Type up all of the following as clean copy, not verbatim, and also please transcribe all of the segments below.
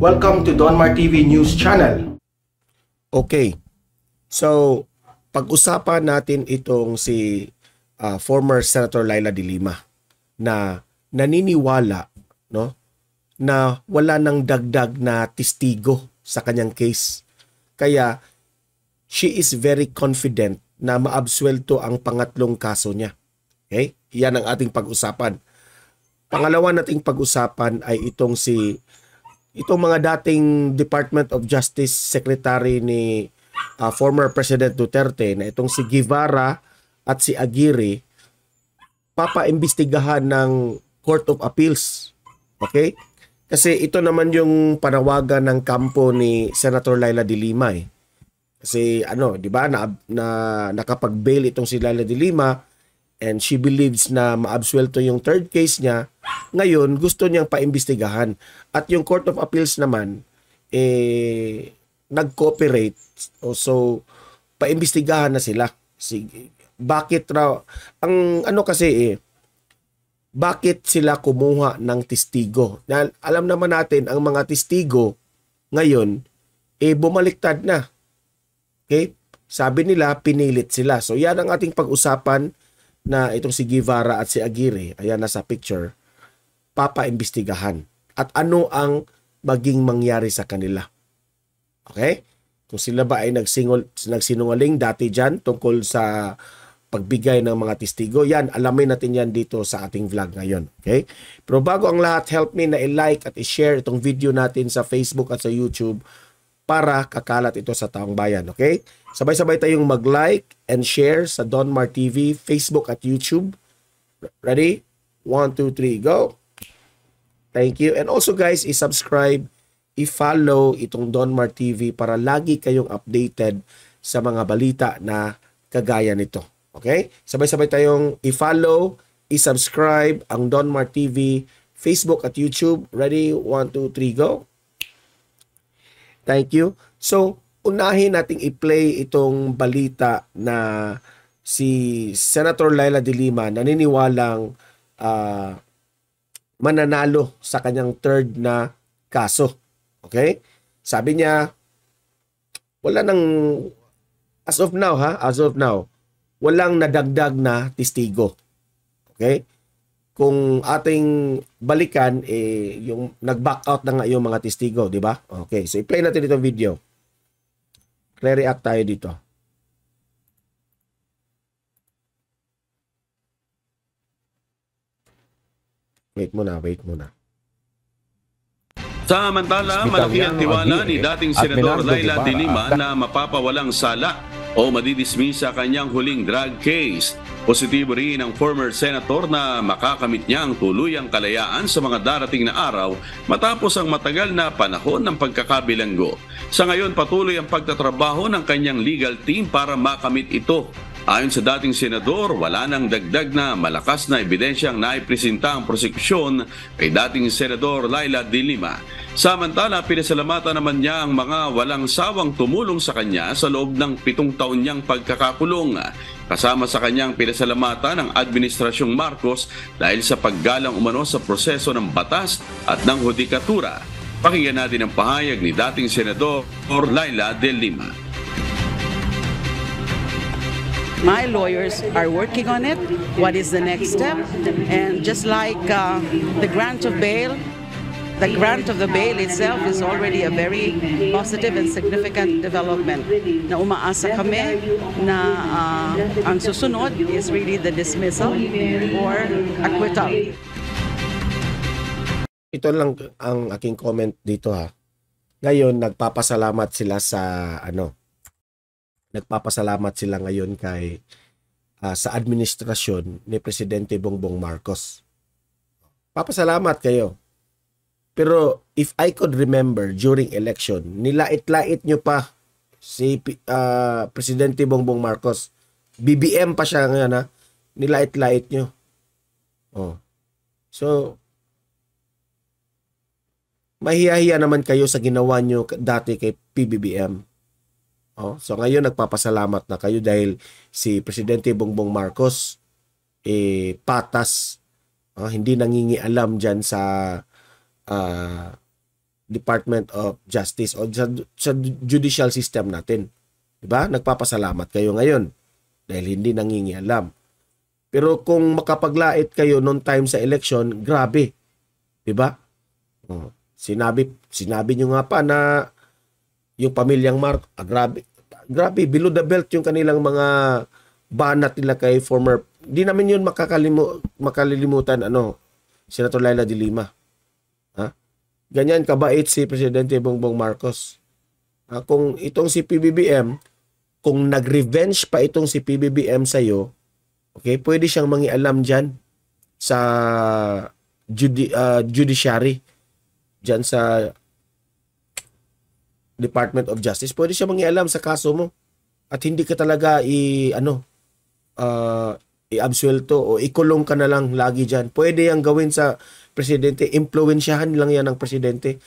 Welcome to Donmar TV News Channel. Okay, so pag-usapan natin itong si former Senator Leila de Lima na naniniwala, no, na wala nang dagdag na testigo sa kanyang case. Kaya she is very confident na maabsuelto ang pangatlong kaso niya. Okay? Yan ang ating pag-usapan. Pangalawa nating pag-usapan ay itong mga dating Department of Justice Secretary ni former President Duterte na itong si Guevara at si Aguirre papaimbestigahan ng Court of Appeals. Okay? Kasi ito naman yung panawagan ng kampo ni Senator Leila de Lima eh. Kasi di ba, nakapag-bail itong si Leila de Lima and she believes na maabsuelto yung third case niya. Ngayon, gusto niyang paimbestigahan. At yung Court of Appeals naman, nag-cooperate. So, paimbestigahan na sila. Bakit raw? Bakit sila kumuha ng testigo? Alam naman natin, ang mga testigo ngayon, bumaliktad na. Okay? Sabi nila, pinilit sila. So, yan ang ating pag-usapan na itong si Guevara at si Aguirre, ayan nasa picture, papaimbestigahan. At ano ang maging mangyari sa kanila. Okay? Kung sila ba ay nagsinungaling dati dyan tungkol sa pagbigay ng mga testigo, yan, alamin natin yan dito sa ating vlog ngayon. Okay? Pero bago ang lahat, help me na i-like at i-share itong video natin sa Facebook at sa YouTube para kakalat ito sa taong bayan. Okay? Sabay-sabay tayong mag-like and share sa Donmar TV, Facebook at YouTube. Ready? 1, 2, 3, go! Thank you. And also guys, i-subscribe, i-follow itong Donmar TV para lagi kayong updated sa mga balita na kagaya nito. Okay? Sabay-sabay tayong i-follow, i-subscribe ang Donmar TV, Facebook at YouTube. Ready? 1, 2, 3, go! Thank you. So, unahin nating i-play itong balita na si Senator Leila de Lima naniniwalang mananalo sa kanyang third na kaso. Okay? Sabi niya, wala nang, as of now, walang nadagdag na testigo. Okay? Kung ating balikan, yung nag-back out na nga yung mga testigo, di ba? Okay, so i-play natin itong video. Re-react tayo dito. Wait muna. Samantala, malaki ang tiwala ni dating Senador Leila de Lima na mapapawalang sala o madidismiss sa kanyang huling drug case. Positibo rin ang former senator na makakamit niya ang tuluyang kalayaan sa mga darating na araw matapos ang matagal na panahon ng pagkakabilanggo. Sa ngayon, patuloy ang pagtatrabaho ng kanyang legal team para makamit ito. Ayon sa dating senador, wala nang dagdag na malakas na ebidensyang naipresenta ang prosekusyon kay dating Senador Leila de Lima. Samantala, pinasalamatan naman niya ang mga walang sawang tumulong sa kanya sa loob ng 7 taon niyang pagkakakulong. Kasama sa kanyang pinasalamatan ang Administrasyong Marcos dahil sa paggalang umano sa proseso ng batas at ng hudikatura. Pakinggan natin ang pahayag ni dating Senador Leila de Lima. My lawyers are working on it. What is the next step? And just like the grant of bail, the grant of the bail itself is already a very positive and significant development. Na umaasa kami na ang susunod is really the dismissal or acquittal. Ito lang ang aking comment dito ha. Ngayon, nagpapasalamat sila ngayon kay sa administrasyon ni Presidente Bongbong Marcos. Papasalamat kayo. Pero if I could remember during election, nilait-lait nyo pa si Presidente Bongbong Marcos. BBM pa siya ngayon ha. Nilait-lait nyo. Oh. So, mahiya-hiya naman kayo sa ginawa nyo dati kay PBBM. Oh, so ngayon nagpapasalamat na kayo dahil si Presidente Bongbong Marcos patas, hindi nangingialam dyan sa Department of Justice o sa judicial system natin. Diba? Nagpapasalamat kayo ngayon dahil hindi nangingialam. Pero kung makapaglait kayo noong time sa election, grabe. Diba? Sinabi nyo nga pa na yung pamilyang grabe, below the belt yung kanilang mga banat nila kay former, di namin yun makalilimutan, Senator Leila de Lima. Ganyan kabait si Presidente Bongbong Marcos. Kung itong si PBBM, kung nag-revenge pa itong si PBBM sa'yo, okay, pwede siyang mangialam dyan sa judiciary, dyan sa Department of Justice. Pwede siya mangialam sa kaso mo at hindi ka talaga i-absuelto o ikulong ka na lang lagi dyan. Pwede yang gawin sa presidente, impluwensyahan lang yan ng presidente.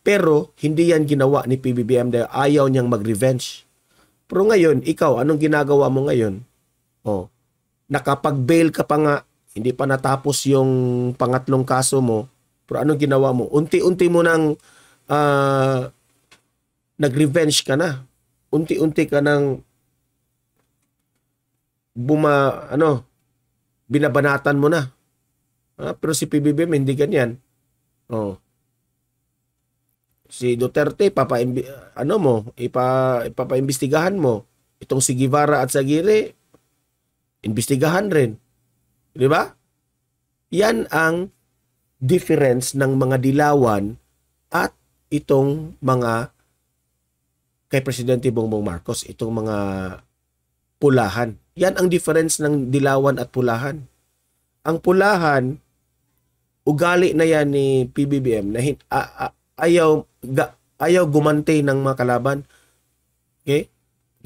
Pero hindi yan ginawa ni PBBM dahil ayaw niyang mag-revenge. Pero ngayon, ikaw, anong ginagawa mo ngayon? Nakapag-bail ka pa nga, hindi pa natapos yung pangatlong kaso mo, pero anong ginawa mo? Unti-unti mo nang nag-revenge ka na. Unti-unti ka nang binabanatan mo na. Pero si PBBM hindi ganyan. Si Duterte ipapaimbestigahan mo. Itong si Guevara at Aguirre imbestigahan rin. 'Di ba? Yan ang difference ng mga dilawan at itong mga kay Presidente Bongbong Marcos, itong mga pulahan. Yan ang difference ng dilawan at pulahan. Ang pulahan, ugali na yan ni PBBM na ayaw gumante ng mga kalaban. Okay?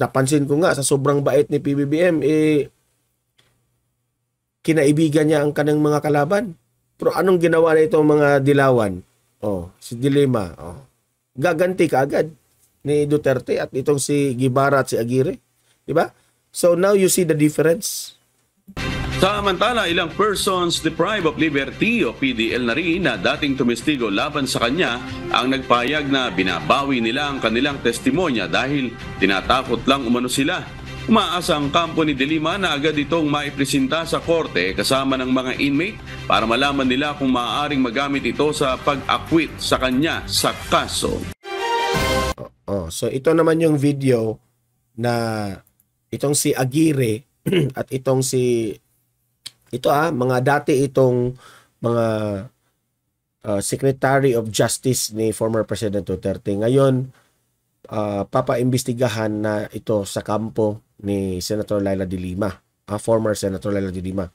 Napansin ko nga sa sobrang bait ni PBBM, kinaibigan niya ang kanang mga kalaban. Pero anong ginawa na itong mga dilawan? Si Dilima. Gaganti ka agad ni Duterte at itong si Guevara at si Aguirre. Diba? So now you see the difference. Samantala, ilang persons deprived of liberty o PDL na rin na dating tumestigo laban sa kanya ang nagpayag na binabawi nila ang kanilang testimonya dahil tinatakot lang umano sila. Umaasa ang kampo ni De Lima na agad itong maipresenta sa korte kasama ng mga inmate para malaman nila kung maaaring magamit ito sa pag-acquit sa kanya sa kaso. So ito naman yung video na itong si Aguirre at itong mga dati itong mga Secretary of Justice ni former President Duterte. Ngayon, papaimbestigahan na ito sa kampo ni Senator Leila de Lima, former Senator Leila de Lima.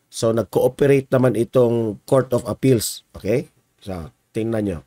So, nag-cooperate naman itong Court of Appeals. Okay? So, tingnan nyo.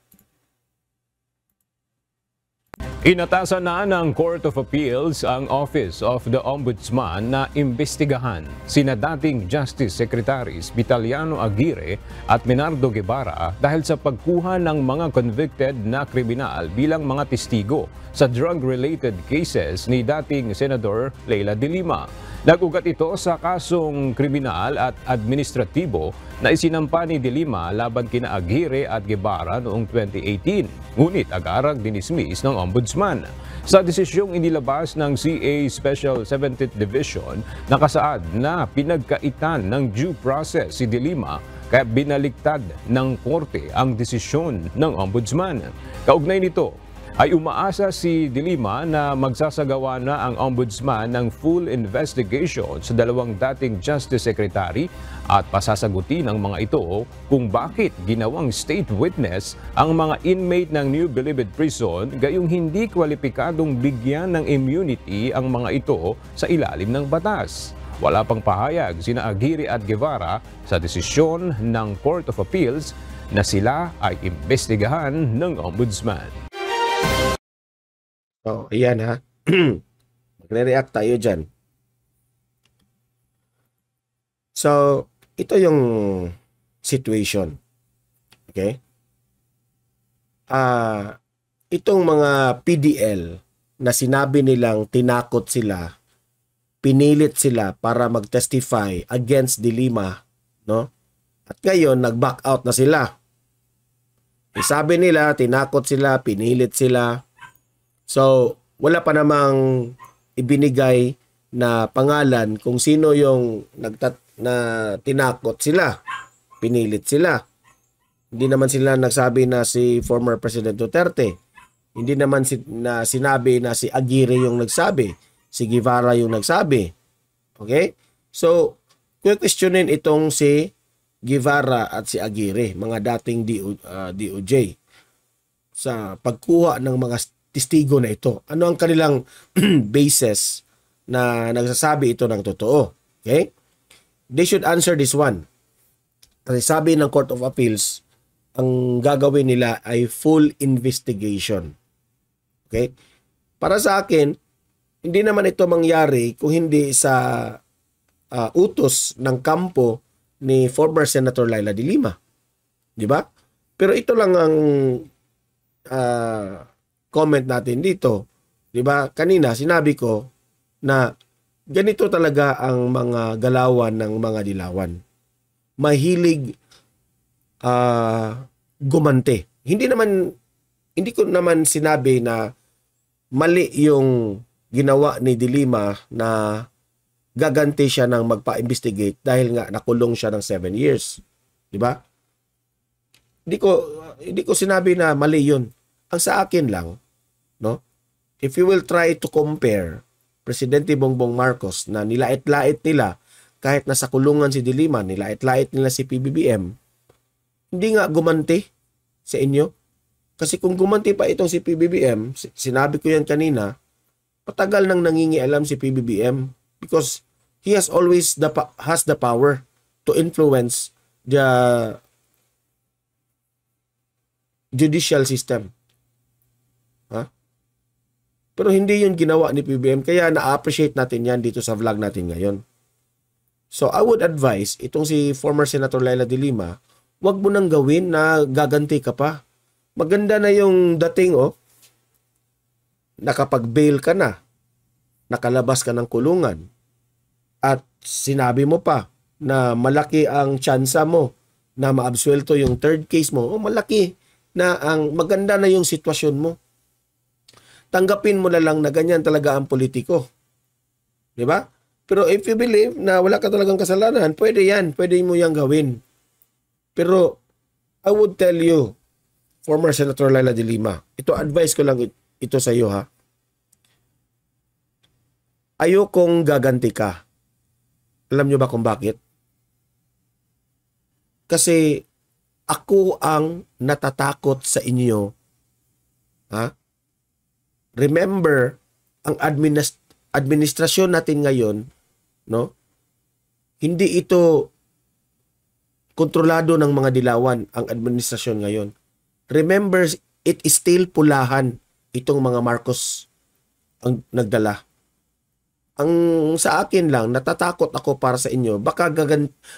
Inatasan na ng Court of Appeals ang Office of the Ombudsman na imbestigahan sina dating Justice Secretaries Vitaliano Aguirre at Menardo Guevara dahil sa pagkuha ng mga convicted na kriminal bilang mga testigo sa drug-related cases ni dating Senador Leila de Lima. Nag-ugat ito sa kasong kriminal at administratibo na isinampa ni de Lima laban kina Aguirre at Guevara noong 2018. Ngunit agarang dinismiss ng Ombudsman. Sa desisyong inilabas ng CA Special 17th Division, nakasaad na pinagkaitan ng due process si de Lima kaya binaliktad ng korte ang desisyon ng Ombudsman. Kaugnay nito, ay umaasa si de Lima na magsasagawa na ang Ombudsman ng full investigation sa dalawang dating Justice Secretary at pasasagutin ng mga ito kung bakit ginawang state witness ang mga inmate ng New Bilibid Prison gayong hindi kwalipikadong bigyan ng immunity ang mga ito sa ilalim ng batas. Wala pang pahayag sina Aguirre at Guevara sa desisyon ng Court of Appeals na sila ay imbestigahan ng Ombudsman. Ayan ha. Magre-react tayo dyan. So, ito yung situation. Okay? Itong mga PDL na sinabi nilang tinakot sila, pinilit sila para mag-testify against de Lima, no? At ngayon, nag-back out na sila. Sabi nila, tinakot sila, pinilit sila. So, wala pa namang ibinigay na pangalan kung sino yung na tinakot sila, pinilit sila. Hindi naman sila nagsabi na si former President Duterte. Hindi naman sinabi na si Aguirre yung nagsabi. Si Guevara yung nagsabi. Okay? So, questionin itong si Guevara at si Aguirre, mga dating DOJ, sa pagkuha ng mga testigo na ito. Ano ang kanilang basis na nagsasabi ito ng totoo? Okay? They should answer this one. Kasi sabi ng Court of Appeals, ang gagawin nila ay full investigation. Okay? Para sa akin, hindi naman ito mangyari kung hindi sa utos ng kampo ni former Senator Laila de Lima. Di ba? Pero ito lang ang comment natin dito. Di ba? Kanina sinabi ko na ganito talaga ang mga galawan ng mga dilawan. Mahilig gumante. Hindi ko naman sinabi na mali yung ginawa ni de Lima na gaganti siya ng magpa-investigate dahil nga nakulong siya ng 7 years. Di ba? Hindi ko sinabi na mali yun. Ang sa akin lang, no? If you will try to compare Presidente Bongbong Marcos na nilait-lait nila kahit nasa kulungan si de Lima, nilait-lait nila si PBBM, hindi nga gumanti sa inyo. Kasi kung gumanti pa itong si PBBM, sinabi ko yan kanina, patagal nang nangingialam si PBBM because he has always has the power to influence the judicial system. Ha? Pero hindi yun ginawa ni PBBM, kaya na-appreciate natin yan dito sa vlog natin ngayon. So I would advise itong si former Senator Laila de Lima, wag mo nang gawin na gaganti ka pa. Maganda na yung dating, nakapag-bail ka na, nakalabas ka ng kulungan, at sinabi mo pa na malaki ang tsansa mo na maabsuelto yung third case mo, malaki na maganda na yung sitwasyon mo. Tanggapin mo na lang na ganyan talaga ang politiko. Di ba? Pero if you believe na wala ka talagang kasalanan, pwede yan, pwede mo yang gawin. Pero I would tell you, former Senator Laila de Lima, ito advice ko lang ito sa iyo, ha. Ayokong gaganti ka. Alam nyo ba kung bakit? Kasi ako ang natatakot sa inyo. Ha? Remember, ang administrasyon natin ngayon, no? Hindi ito kontrolado ng mga dilawan ang administrasyon ngayon. Remember, it is still pulahan itong mga Marcos ang nagdala. Ang sa akin lang, natatakot ako para sa inyo, baka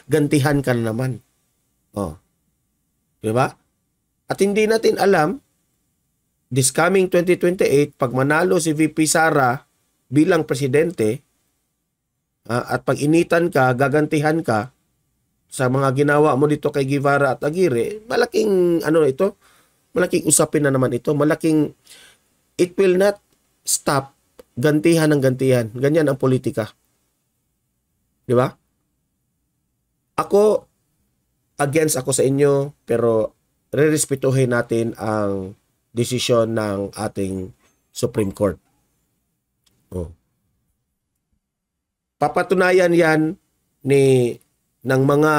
gantihan ka na naman. Diba? At hindi natin alam, this coming 2028, pag manalo si VP Sara bilang presidente, at pag initan ka, gagantihan ka sa mga ginawa mo dito kay Guevara at Aguirre, malaking malaking usapin na naman ito. It will not stop gantihan ng gantihan. Ganyan ang politika. Di ba? Against ako sa inyo, pero rerespetuhin natin ang desisyon ng ating Supreme Court. Papatunayan yan ng mga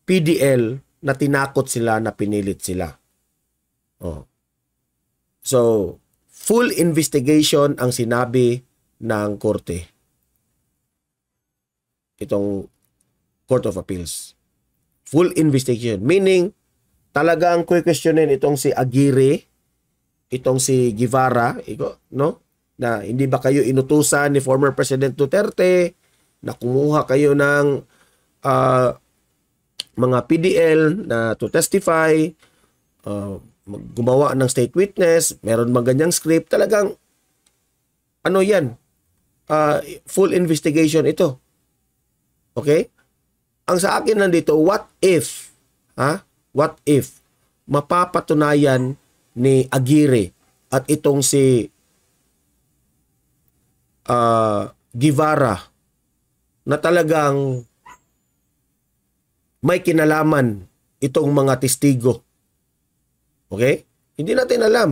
PDL na tinakot sila, na pinilit sila. So, full investigation ang sinabi ng korte. Itong Court of Appeals. Full investigation. Meaning, talagang questionin itong si Aguirre, itong si Guevara, no? Na hindi ba kayo inutusan ni former President Duterte na kumuha kayo ng mga PDL na to testify, gumawa ng state witness, meron maganyang script, talagang yan, full investigation ito. Okay? Ang sa akin nandito, what if mapapatunayan ni Aguirre at itong si Guevara na talagang may kinalaman itong mga testigo. Okay? Hindi natin alam.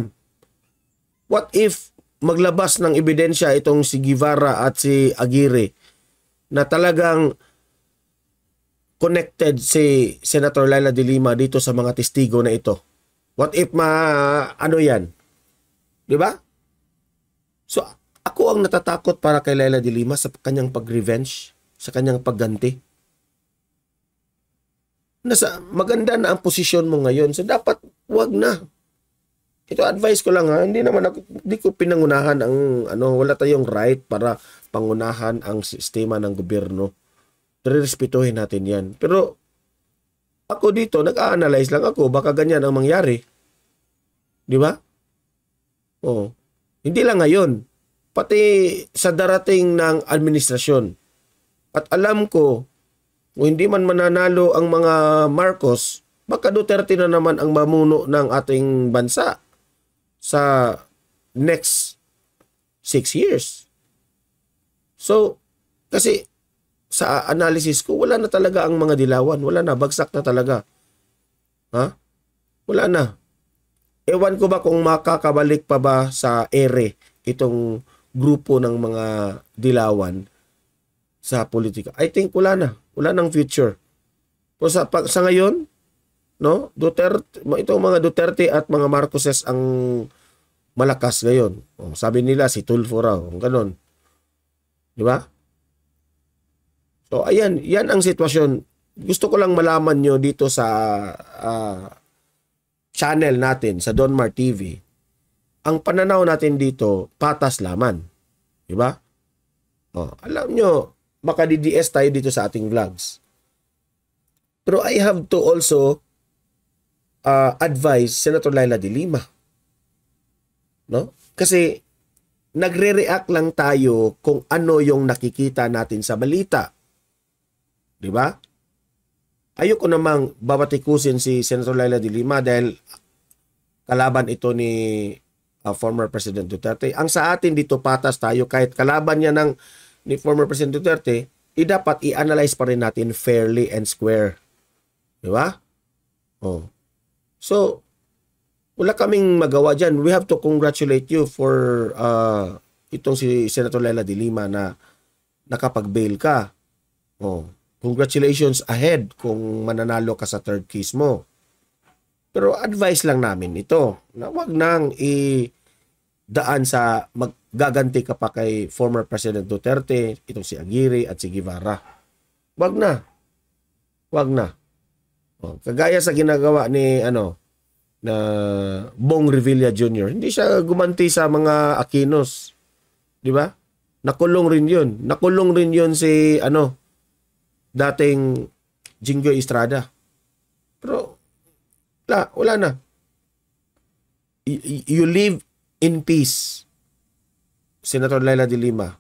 What if maglabas ng ebidensya itong si Guevara at si Aguirre na talagang connected si Senator Laila de Lima dito sa mga testigo na ito? What if ano yan? Di ba? So, ako ang natatakot para kay Laila de Lima sa kanyang pag-revenge, sa kanyang pagganti. Maganda na ang posisyon mo ngayon. So, dapat wag na. Ito advice ko lang ha. Hindi ko pinangunahan ang wala tayong right para pangunahan ang sistema ng gobyerno. Respetuhin natin 'yan. Pero ako dito nag-a-analyze lang ako baka ganyan ang mangyari. Di ba? Oh. Hindi lang ngayon, pati sa darating ng administrasyon. At alam ko kung hindi man mananalo ang mga Marcos, baka Duterte na naman ang mamuno ng ating bansa sa next 6 years. So, kasi sa analysis ko, wala na talaga ang mga dilawan. Wala na, bagsak na talaga. Ha? Wala na. Ewan ko ba kung makakabalik pa ba sa ere itong grupo ng mga dilawan sa politika. I think wala na. Wala nang future. So sa ngayon, no, Duterte, itong mga Duterte at mga Marcoses ang malakas ngayon. Oh, sabi nila si Tulfo raw, ganon. Di ba? So ayan, yan ang sitwasyon. Gusto ko lang malaman nyo dito sa channel natin, sa Donmar TV. Ang pananaw natin dito, patas laman. Di ba? Oh, alam nyo, baka DDS tayo dito sa ating vlogs. Pero I have to also advise Senator Laila de Lima. No? Kasi nagre-react lang tayo kung ano yung nakikita natin sa balita. Di ba? Ayoko namang babatikusin si Senator Laila de Lima dahil kalaban ito ni former President Duterte. Ang sa atin dito, patas tayo. Kahit kalaban niya ni former President Duterte, dapat i-analyze pa rin natin fairly and square. Di ba? Oh. So, wala kaming magawa dyan. We have to congratulate you for itong si Senator Laila de Lima na nakapag-bail ka. Oh. Congratulations ahead kung mananalo ka sa third case mo. Pero advice lang namin ito na wag nang daan sa maggaganti ka pa kay former President Duterte, itong si Aguirre at si Guevara. Wag na. Wag na. Oh, kagaya sa ginagawa ni na Bong Revilla Jr. Hindi siya gumanti sa mga Aquinos. Di ba? Nakulong rin 'yun. Nakulong rin 'yun si dating Jinggoy Estrada. Pero wala na. You live in peace, Senator Laila de Lima.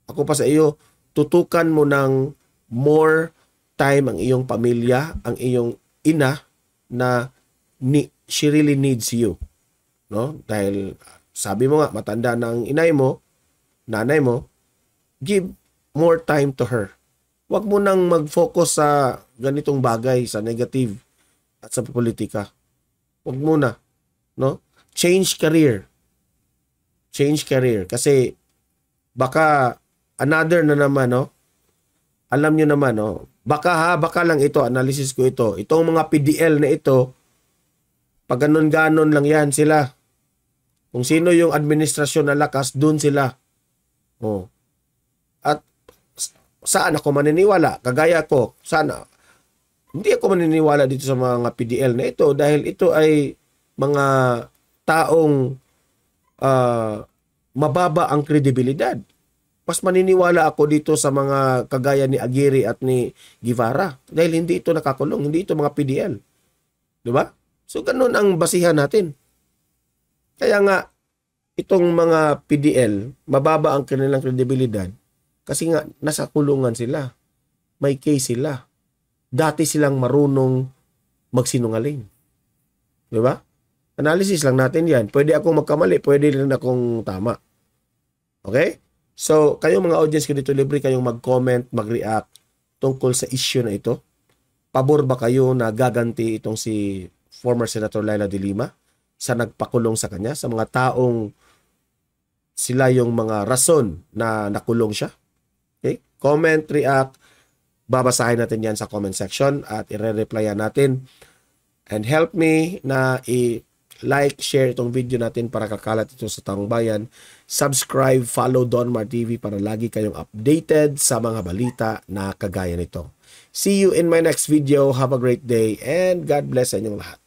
Ako pa sa iyo, tutukan mo ng more time ang iyong pamilya, ang iyong ina na she really needs you. No? Dahil sabi mo nga, matanda na ang inay mo, nanay mo, give more time to her. Huwag mo nang mag-focus sa ganitong bagay, sa negative at sa politika. Huwag muna. No? Change career. Change career. Kasi baka another na naman, no? Alam nyo naman, no? Baka lang ito, analysis ko ito. Itong mga PDL na ito, pag ganon-ganon lang yan sila. Kung sino yung administrasyon na lakas, dun sila. Oh. At saan ako maniniwala? Kagaya ko, sana. Hindi ako maniniwala dito sa mga PDL na ito dahil ito ay mga taong mababa ang kredibilidad. Mas maniniwala ako dito sa mga kagaya ni Aguirre at ni Guevara dahil hindi ito nakakulong, hindi ito mga PDL. Di ba? So, ganun ang basihan natin. Kaya nga, itong mga PDL, mababa ang kanilang kredibilidad kasi nga, nasa kulungan sila. May case sila. Dati silang marunong magsinungaling. Di ba? Analysis lang natin yan. Pwede akong magkamali, pwede rin akong tama. Okay? So, kayong mga audience ko dito, libre kayong mag-comment, mag-react tungkol sa issue na ito. Pabor ba kayo na gaganti itong si former Senator Laila de Lima sa nagpakulong sa kanya, sa mga taong sila yung mga rason na nakulong siya? Okay? Comment, react, babasahin natin yan sa comment section at i-replyan natin. And help me na i-like, share itong video natin para kakalat ito sa taong bayan. Subscribe, follow Donmar TV para lagi kayong updated sa mga balita na kagaya nito. See you in my next video. Have a great day and God bless sa inyong lahat.